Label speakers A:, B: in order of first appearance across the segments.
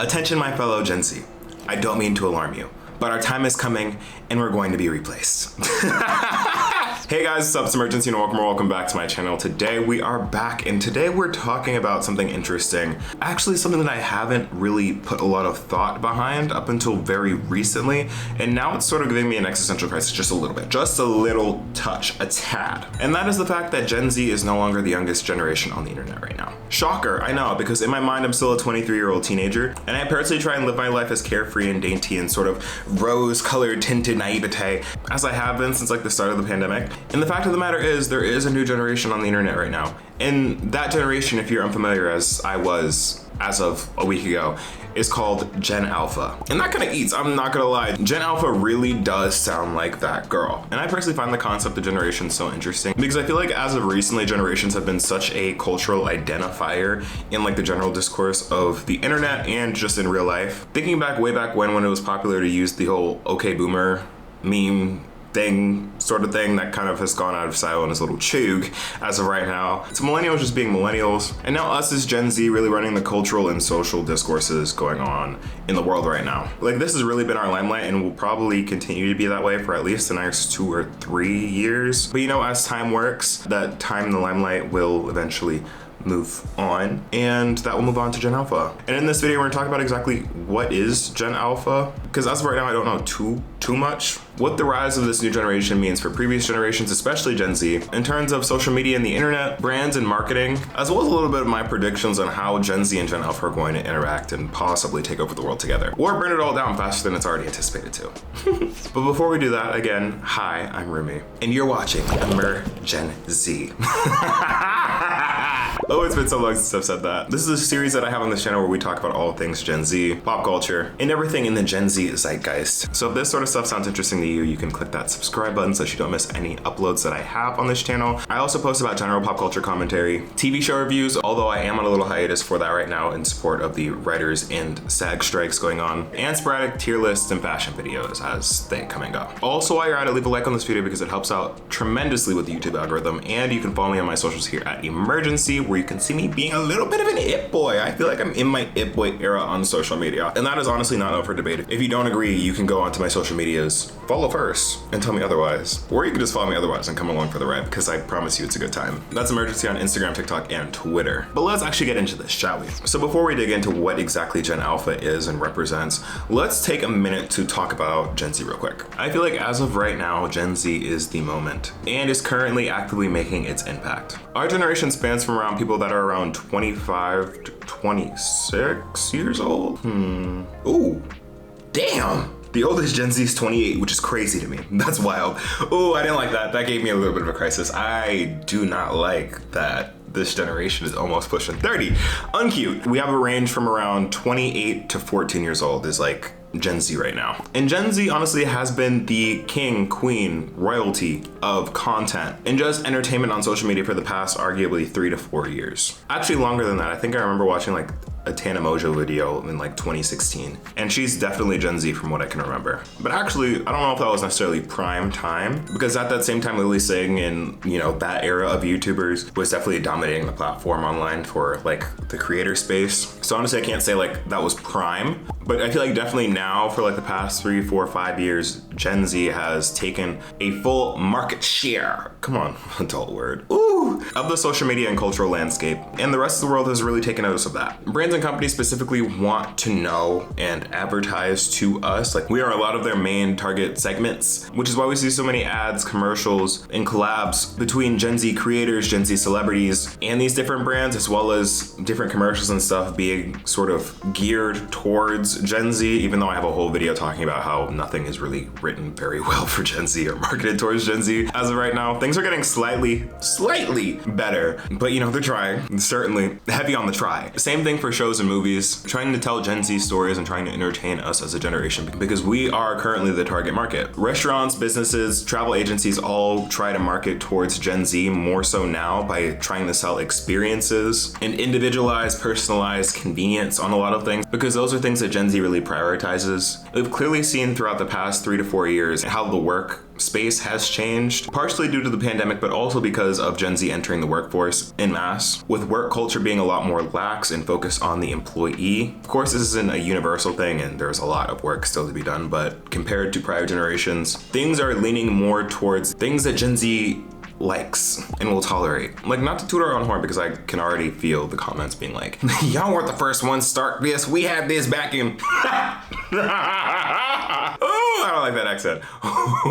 A: Attention, my fellow Gen Z. I don't mean to alarm you, but our time is coming and we're going to be replaced. Hey guys, what's up? It's Imurgency and welcome back to my channel. Today we are back and today we're talking about something interesting. Actually something that I haven't really put a lot of thought behind up until very recently, and now it's sort of giving me an existential crisis just a little bit. Just a little touch, a tad. And that is the fact that Gen Z is no longer the youngest generation on the internet right now. Shocker, I know, because in my mind I'm still a 23-year-old teenager, and I personally try and live my life as carefree and dainty and sort of rose-colored tinted naivete as I have been since like the start of the pandemic. And the fact of the matter is, there is a new generation on the internet right now. And that generation, if you're unfamiliar as I was as of a week ago, is called Gen Alpha. And that kind of eats, I'm not gonna lie. Gen Alpha really does sound like that girl. And I personally find the concept of generation so interesting because I feel like as of recently, generations have been such a cultural identifier in like the general discourse of the internet and just in real life. Thinking back way back when it was popular to use the whole okay boomer meme thing, sort of thing that kind of has gone out of style and is a little chug as of right now. It's millennials just being millennials, and now us as Gen Z really running the cultural and social discourses going on in the world right now. Like, this has really been our limelight and will probably continue to be that way for at least the next 2 or 3 years. But you know, as time works, that time in the limelight will eventually move on, and that will move on to Gen Alpha. And in this video, we're gonna talk about exactly what is Gen Alpha, because as of right now, I don't know too much. What the rise of this new generation means for previous generations, especially Gen Z, in terms of social media and the internet, brands and marketing, as well as a little bit of my predictions on how Gen Z and Gen Alpha are going to interact and possibly take over the world together, or burn it all down faster than it's already anticipated to. But before we do that, again, hi, I'm Rumi, and you're watching Imurgency. Oh, it's been so long since I've said that. This is a series that I have on this channel where we talk about all things Gen Z, pop culture, and everything in the Gen Z zeitgeist. So if this sort of stuff sounds interesting to you, you can click that subscribe button so that you don't miss any uploads that I have on this channel. I also post about general pop culture commentary, TV show reviews, although I am on a little hiatus for that right now in support of the writers and SAG strikes going on, and sporadic tier lists and fashion videos as they come and go. Also, while you're at it, leave a like on this video because it helps out tremendously with the YouTube algorithm, and you can follow me on my socials here at Imurgency, where you can see me being a little bit of an it boy. I feel like I'm in my it boy era on social media, and that is honestly not up for debate. If you don't agree, you can go onto my social medias, follow first, and tell me otherwise. Or you can just follow me otherwise and come along for the ride, because I promise you it's a good time. That's Imurgency on Instagram, TikTok, and Twitter. But let's actually get into this, shall we? So before we dig into what exactly Gen Alpha is and represents, let's take a minute to talk about Gen Z real quick. I feel like as of right now, Gen Z is the moment and is currently actively making its impact. Our generation spans from around people that are around 25 to 26 years old. Ooh, damn. The oldest Gen Z is 28, which is crazy to me. That's wild. Oh, I didn't like that. That gave me a little bit of a crisis. I do not like that this generation is almost pushing 30. Uncute. We have a range from around 28 to 14 years old is like Gen Z right now. And Gen Z honestly has been the king, queen, royalty of content and just entertainment on social media for the past arguably 3 to 4 years. Actually longer than that. I think I remember watching like a Tana Mojo video in like 2016. And she's definitely Gen Z from what I can remember. But actually, I don't know if that was necessarily prime time, because at that same time, Lily Singh and, you know, that era of YouTubers was definitely dominating the platform online for like the creator space. So honestly, I can't say like that was prime, but I feel like definitely now for like the past 3, 4, 5 years, Gen Z has taken a full market share. Come on, adult word. Ooh, of the social media and cultural landscape. And the rest of the world has really taken notice of that. Brands and companies specifically want to know and advertise to us. Like, we are a lot of their main target segments, which is why we see so many ads, commercials, and collabs between Gen Z creators, Gen Z celebrities, and these different brands, as well as different commercials and stuff being sort of geared towards Gen Z, even though I have a whole video talking about how nothing is really written very well for Gen Z or marketed towards Gen Z. As of right now, things are getting slightly better, but you know, they're trying. Certainly heavy on the try. Same thing for shows and movies, trying to tell Gen Z stories and trying to entertain us as a generation, because we are currently the target market. Restaurants, businesses, travel agencies all try to market towards Gen Z more so now by trying to sell experiences and individualized, personalized convenience on a lot of things, because those are things that Gen Z really prioritizes. We've clearly seen throughout the past 3 to 4 years how the work space has changed, partially due to the pandemic, but also because of Gen Z entering the workforce en masse, with work culture being a lot more lax and focused on the employee. Of course, this isn't a universal thing and there's a lot of work still to be done, but compared to prior generations, things are leaning more towards things that Gen Z likes and will tolerate. Like, not to toot our own horn, because I can already feel the comments being like, y'all weren't the first ones to start this, we had this back in oh, I don't like that accent.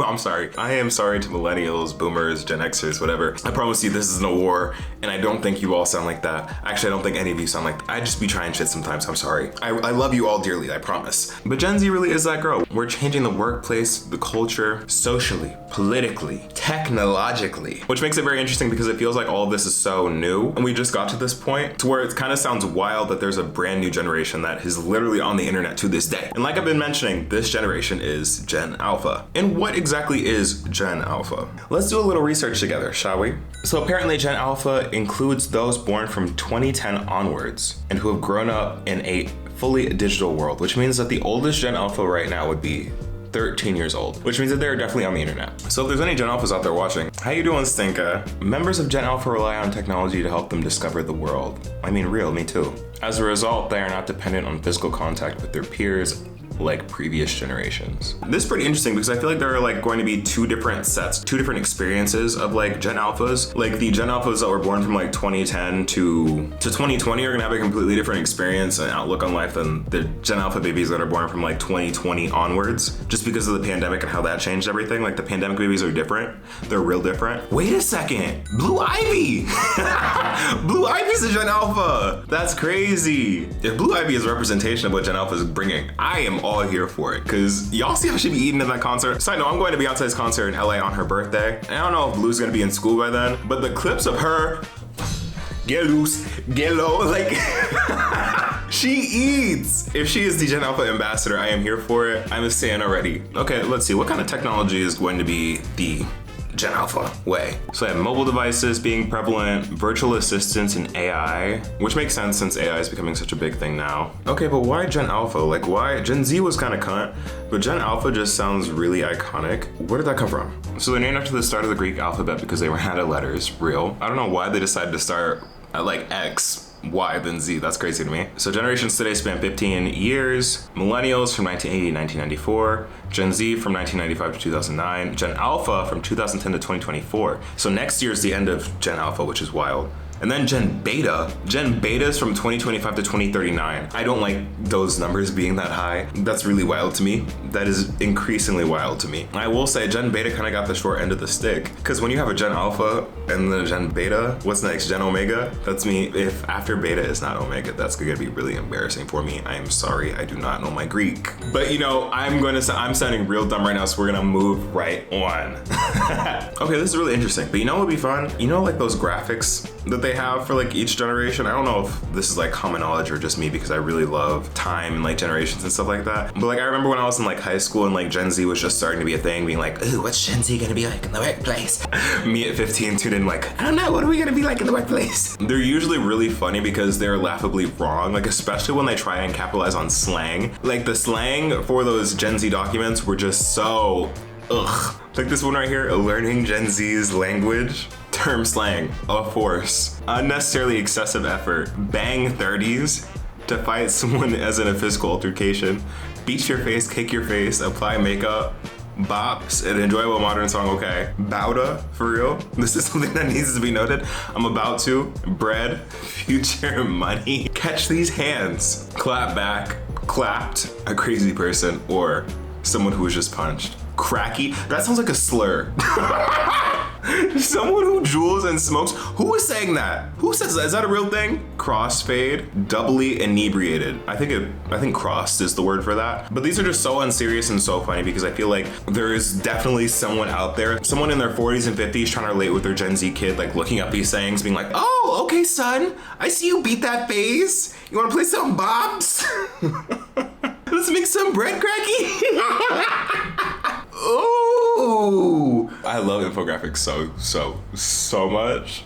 A: I'm sorry. I am sorry to millennials, boomers, Gen Xers, whatever. I promise you this isn't a war, and I don't think you all sound like that. Actually, I don't think any of you sound like that. I just be trying shit sometimes, I'm sorry. I love you all dearly, I promise. But Gen Z really is that girl. We're changing the workplace, the culture, socially, politically, technologically, which makes it very interesting because it feels like all of this is so new, and we just got to this point to where it kind of sounds wild that there's a brand new generation that is literally on the internet to this day. And like I've been mentioning, this generation is Gen Alpha. And what exactly is Gen Alpha? Let's do a little research together, shall we? So apparently Gen Alpha includes those born from 2010 onwards and who have grown up in a fully digital world, which means that the oldest Gen Alpha right now would be 13 years old, which means that they're definitely on the internet. So if there's any Gen Alphas out there watching, how you doing, Stinka? Members of Gen Alpha rely on technology to help them discover the world. I mean, real, me too. As a result, they are not dependent on physical contact with their peers like previous generations. This is pretty interesting because I feel like there are like going to be two different sets, two different experiences of like Gen Alphas. Like the Gen Alphas that were born from like 2010 to 2020 are gonna have a completely different experience and outlook on life than the Gen Alpha babies that are born from like 2020 onwards, just because of the pandemic and how that changed everything. Like the pandemic babies are different. They're real different. Wait a second, Blue Ivy! Blue Ivy's a Gen Alpha! That's crazy. If Blue Ivy is a representation of what Gen Alpha is bringing, I am all here for it, because y'all see how she be eating in that concert. Side note, I'm going to Beyonce's concert in LA on her birthday, and I don't know if Blue's gonna be in school by then, but the clips of her get loose, get low, like she eats. If she is the Gen Alpha ambassador, I am here for it. I'm a stan already. Okay, let's see, what kind of technology is going to be the Gen Alpha way? So I have mobile devices being prevalent, virtual assistants, and AI, which makes sense since AI is becoming such a big thing now. Okay, but why Gen Alpha? Like, why? Gen Z was kind of cunt, but Gen Alpha just sounds really iconic. Where did that come from? So they're named after the start of the Greek alphabet because they ran out of letters, real. I don't know why they decided to start at like X, Y, then Z. That's crazy to me. So generations today span 15 years. Millennials from 1980 to 1994. Gen Z from 1995 to 2009. Gen Alpha from 2010 to 2024. So next year is the end of Gen Alpha, which is wild. And then Gen Beta. Gen Beta's from 2025 to 2039. I don't like those numbers being that high. That's really wild to me. That is increasingly wild to me. I will say Gen Beta kind of got the short end of the stick, because when you have a Gen Alpha and then a Gen Beta, what's next? Gen Omega? That's me. If after Beta is not Omega, that's gonna be really embarrassing for me. I am sorry, I do not know my Greek. But you know, I'm sounding real dumb right now, so we're gonna move right on. Okay, this is really interesting. But you know what would be fun? You know, like those graphics that they have for like each generation. I don't know if this is like common knowledge or just me, because I really love time and like generations and stuff like that. But like I remember when I was in like high school and like Gen Z was just starting to be a thing, being like, ooh, what's Gen Z gonna be like in the workplace? Me at 15 tuned in like, I don't know, what are we gonna be like in the workplace? They're usually really funny because they're laughably wrong, like especially when they try and capitalize on slang. Like the slang for those Gen Z documents were just so ugh. Like this one right here, learning Gen Z's language. Term slang, a force, unnecessarily excessive effort, bang 30s, to fight someone as in a physical altercation, beat your face, kick your face, apply makeup, bops, an enjoyable modern song, okay. Bowda, for real. This is something that needs to be noted. I'm about to. Bread, future, money. Catch these hands. Clap back, clapped, a crazy person, or someone who was just punched. Cracky, that sounds like a slur. Someone who jewels and smokes. Who is saying that? Who says that? Is that a real thing? Crossfade, doubly inebriated. I think crossed is the word for that. But these are just so unserious and so funny because I feel like there is definitely someone out there, someone in their 40s and 50s trying to relate with their Gen Z kid, like looking up these sayings, being like, oh, okay, son, I see you beat that face. You wanna play some bobs? Let's make some bread cracky. Ooh, I love infographics so much.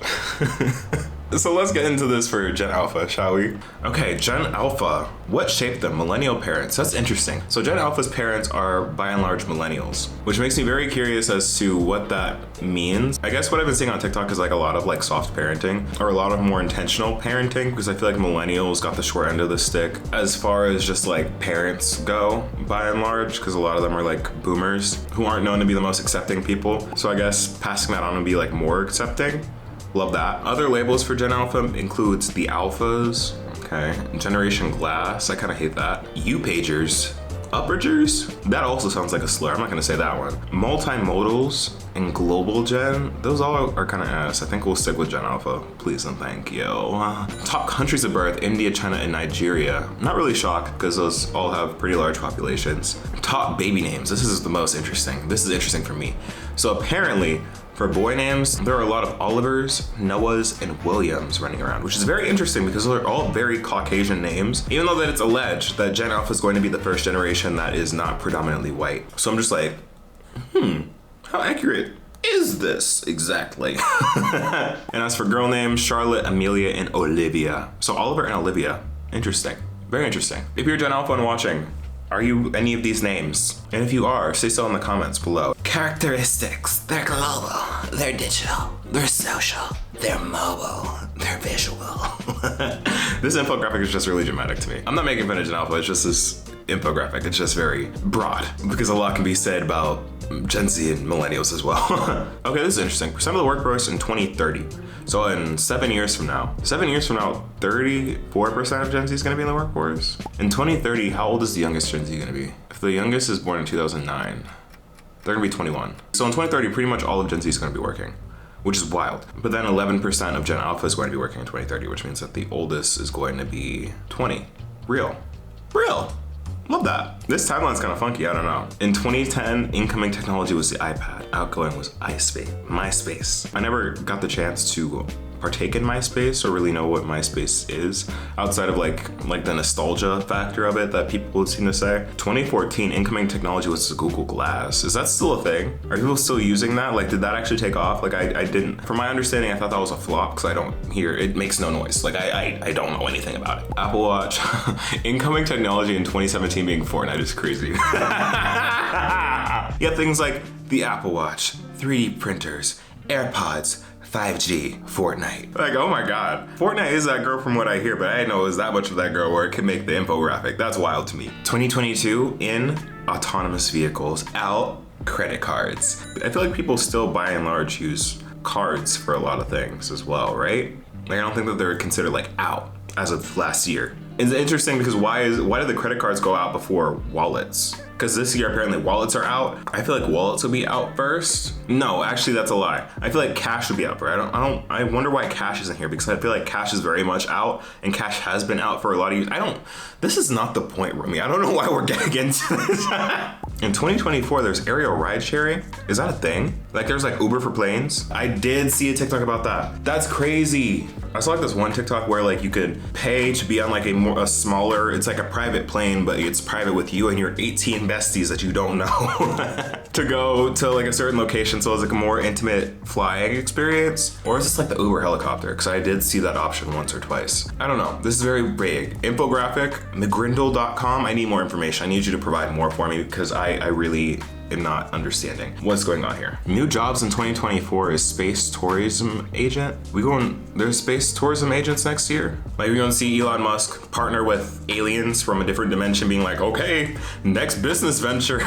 A: So let's get into this for Gen Alpha, shall we? Okay, Gen Alpha. What shaped them? Millennial parents. That's interesting. So Gen Alpha's parents are by and large millennials, which makes me very curious as to what that means. I guess what I've been seeing on TikTok is like a lot of like soft parenting or a lot of more intentional parenting, because I feel like millennials got the short end of the stick as far as just like parents go by and large, because a lot of them are like boomers who aren't known to be the most accepting people. So I guess passing that on and be like more accepting. Love that. Other labels for Gen Alpha includes the Alphas, okay, Generation Glass, I kind of hate that. U-Pagers, Uppagers, that also sounds like a slur, I'm not gonna say that one. Multimodals and Global Gen, those all are kind of ass. I think we'll stick with Gen Alpha, please and thank you. Top countries of birth, India, China, and Nigeria. Not really shocked because those all have pretty large populations. Top baby names, this is the most interesting. This is interesting for me. So apparently, for boy names, there are a lot of Olivers, Noahs, and Williams running around, which is very interesting because they're all very Caucasian names, even though that it's alleged that Gen Alpha is going to be the first generation that is not predominantly white. So I'm just like, how accurate is this exactly? And as for girl names, Charlotte, Amelia, and Olivia. So Oliver and Olivia, interesting, very interesting. If you're Gen Alpha and watching, are you any of these names? And if you are, say so in the comments below. Characteristics, they're global, they're digital, they're social, they're mobile, they're visual. This infographic is just really dramatic to me. I'm not making fun of Gen Alpha, it's just this infographic. It's just very broad because a lot can be said about Gen Z and millennials as well. Okay, this is interesting. Percent of the workforce in 2030. So in 7 years from now, 34% of Gen Z is gonna be in the workforce. In 2030, how old is the youngest Gen Z gonna be? If the youngest is born in 2009, they're gonna be 21. So in 2030, pretty much all of Gen Z is gonna be working, which is wild. But then 11% of Gen Alpha is going to be working in 2030, which means that the oldest is going to be 20. Real. Love that. This timeline's kind of funky, I don't know. In 2010, incoming technology was the iPad. Outgoing was MySpace. I never got the chance to partake in MySpace or really know what MySpace is outside of like the nostalgia factor of it that people would seem to say. 2014, incoming technology was the Google Glass. Is that still a thing? Are people still using that? Like, did that actually take off? Like, I didn't, from my understanding, I thought that was a flop because I don't hear, it makes no noise. Like, I don't know anything about it. Apple Watch, incoming technology in 2017 being Fortnite is crazy. You have things like the Apple Watch, 3D printers, AirPods, 5G, Fortnite. Like, oh my God. Fortnite is that girl from what I hear, but I didn't know it was that much of that girl where it could make the infographic. That's wild to me. 2022, in autonomous vehicles, out credit cards. I feel like people still by and large use cards for a lot of things as well, right? Like, I don't think that they're considered like out as of last year. It's interesting because why did the credit cards go out before wallets? Because this year apparently wallets are out. I feel like wallets will be out first. No, actually that's a lie. I feel like cash would be out first. I wonder why cash isn't here, because I feel like cash is very much out and cash has been out for a lot of years. This is not the point, Rumi. I don't know why we're getting into this. In 2024, there's aerial ride sharing. Is that a thing? Like there's like Uber for planes. I did see a TikTok about that. That's crazy. I saw like this one TikTok where like you could pay to be on like a smaller, it's like a private plane, but it's private with you and your 18 besties that you don't know to go to like a certain location. So it's like a more intimate flying experience. Or is this like the Uber helicopter? Because I did see that option once or twice. I don't know. This is very vague. Infographic, mcgrindle.com. I need more information. I need you to provide more for me because I really am not understanding what's going on here. New jobs in 2024 is space tourism agent. There's space tourism agents next year? Like we're gonna see Elon Musk partner with aliens from a different dimension being like, okay, next business venture.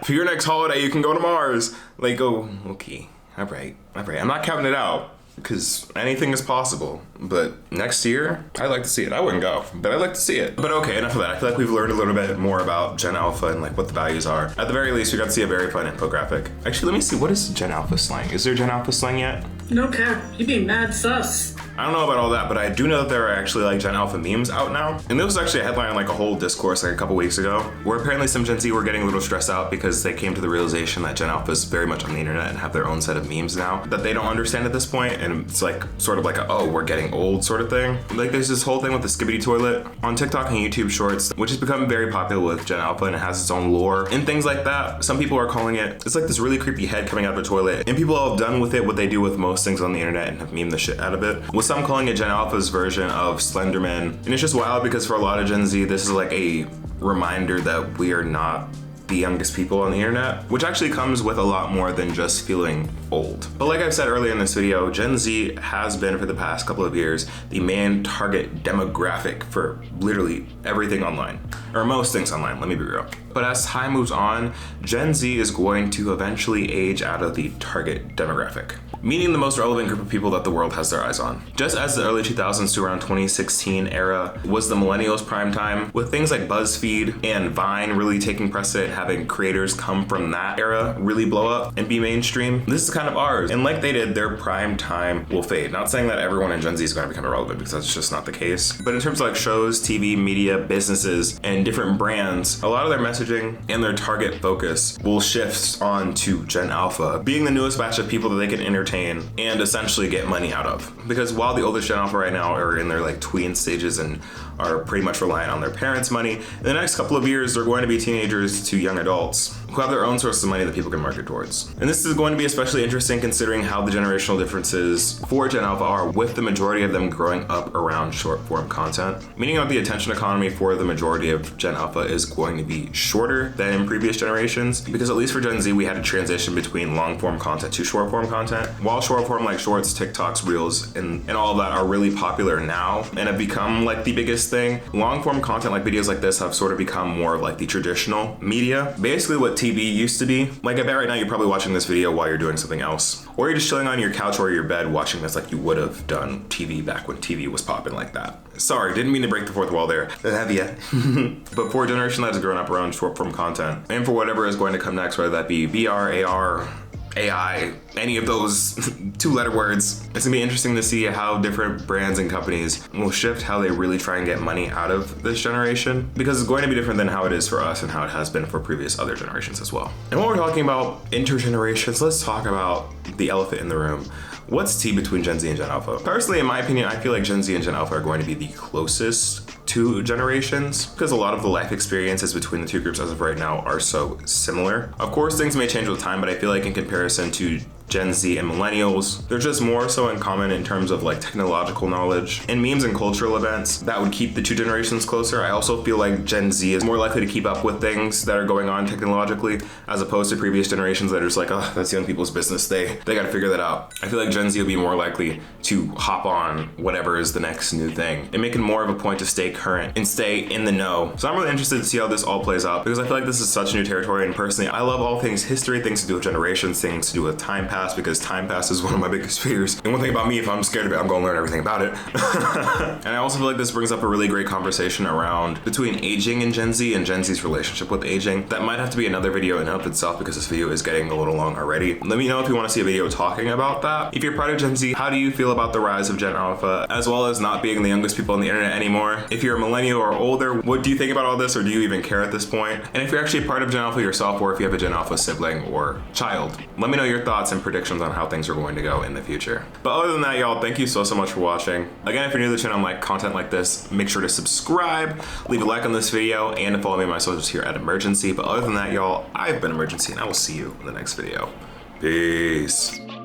A: For your next holiday, you can go to Mars. Like, oh, okay, all right. I'm not counting it out, because anything is possible. But next year, I'd like to see it. I wouldn't go, but I'd like to see it. But okay, enough of that. I feel like we've learned a little bit more about Gen Alpha and like what the values are. At the very least, we got to see a very fun infographic. Actually, let me see, what is Gen Alpha slang? Is there Gen Alpha slang yet?
B: No cap, you be mad sus.
A: I don't know about all that, but I do know that there are actually like Gen Alpha memes out now. And there was actually a headline on like a whole discourse like a couple weeks ago, where apparently some Gen Z were getting a little stressed out because they came to the realization that Gen Alpha is very much on the internet and have their own set of memes now that they don't understand at this point. And it's like sort of like a, oh, we're getting old sort of thing. Like there's this whole thing with the skibbity toilet on TikTok and YouTube Shorts, which has become very popular with Gen Alpha and it has its own lore and things like that. Some people are calling it's like this really creepy head coming out of a toilet, and people have done with it what they do with most things on the internet and have memed the shit out of it. What's some calling it Gen Alpha's version of Slenderman. And it's just wild because for a lot of Gen Z, this is like a reminder that we are not the youngest people on the internet, which actually comes with a lot more than just feeling old. But like I've said earlier in this video, Gen Z has been for the past couple of years the main target demographic for literally everything online, or most things online, let me be real. But as time moves on, Gen Z is going to eventually age out of the target demographic, meaning the most relevant group of people that the world has their eyes on. Just as the early 2000s to around 2016 era was the millennials' prime time, with things like BuzzFeed and Vine really taking precedent, having creators come from that era really blow up and be mainstream. This is kind of ours, and like they did, their prime time will fade. Not saying that everyone in Gen Z is going to become irrelevant, because that's just not the case. But in terms of like shows, TV, media, businesses, and different brands, a lot of their messaging and their target focus will shift on to Gen Alpha, being the newest batch of people that they can entertain and essentially get money out of. Because while the oldest Gen Alpha right now are in their like tween stages and are pretty much reliant on their parents' money, in the next couple of years, they're going to be teenagers to young adults who have their own sources of money that people can market towards. And this is going to be especially interesting considering how the generational differences for Gen Alpha are, with the majority of them growing up around short form content, meaning that the attention economy for the majority of Gen Alpha is going to be shorter than in previous generations, because at least for Gen Z, we had a transition between long form content to short form content. While short form like shorts, TikToks, Reels, and all of that are really popular now and have become like the biggest thing, long form content like videos like this have sort of become more of like the traditional media. Basically what TV used to be. Like I bet right now you're probably watching this video while you're doing something else, or you're just chilling on your couch or your bed watching this like you would have done TV back when TV was popping like that. Sorry, didn't mean to break the fourth wall there. Have ya? But for a generation that has grown up around short form content, and for whatever is going to come next, whether that be VR, AR, AI, any of those two-letter words, it's gonna be interesting to see how different brands and companies will shift how they really try and get money out of this generation, because it's going to be different than how it is for us and how it has been for previous other generations as well. And when we're talking about intergenerations, let's talk about the elephant in the room. What's tea between Gen Z and Gen Alpha? Personally, in my opinion, I feel like Gen Z and Gen Alpha are going to be the closest to generations, because a lot of the life experiences between the two groups as of right now are so similar. Of course, things may change with time, but I feel like in comparison to Gen Z and millennials, they're just more so in common in terms of like technological knowledge and memes and cultural events that would keep the two generations closer. I also feel like Gen Z is more likely to keep up with things that are going on technologically, as opposed to previous generations that are just like, oh, that's young people's business. They got to figure that out. I feel like Gen Z will be more likely to hop on whatever is the next new thing and making more of a point to stay current and stay in the know. So I'm really interested to see how this all plays out, because I feel like this is such new territory, and personally, I love all things history, things to do with generations, things to do with time pass, because time pass is one of my biggest fears. And one thing about me, if I'm scared of it, I'm gonna learn everything about it. And I also feel like this brings up a really great conversation around between aging in Gen Z and Gen Z's relationship with aging. That might have to be another video in and of itself, because this video is getting a little long already. Let me know if you want to see a video talking about that. If you're part of Gen Z, how do you feel about the rise of Gen Alpha, as well as not being the youngest people on the internet anymore? If you're a millennial or older, what do you think about all this, or do you even care at this point? And if you're actually part of Gen Alpha yourself, or if you have a Gen Alpha sibling or child, let me know your thoughts and predictions on how things are going to go in the future. But other than that, y'all, thank you so much for watching. Again, if you're new to the channel and like content like this, make sure to subscribe, leave a like on this video, and to follow me on my socials here at Imurgency. But other than that, y'all, I've been Imurgency, and I will see you in the next video. Peace.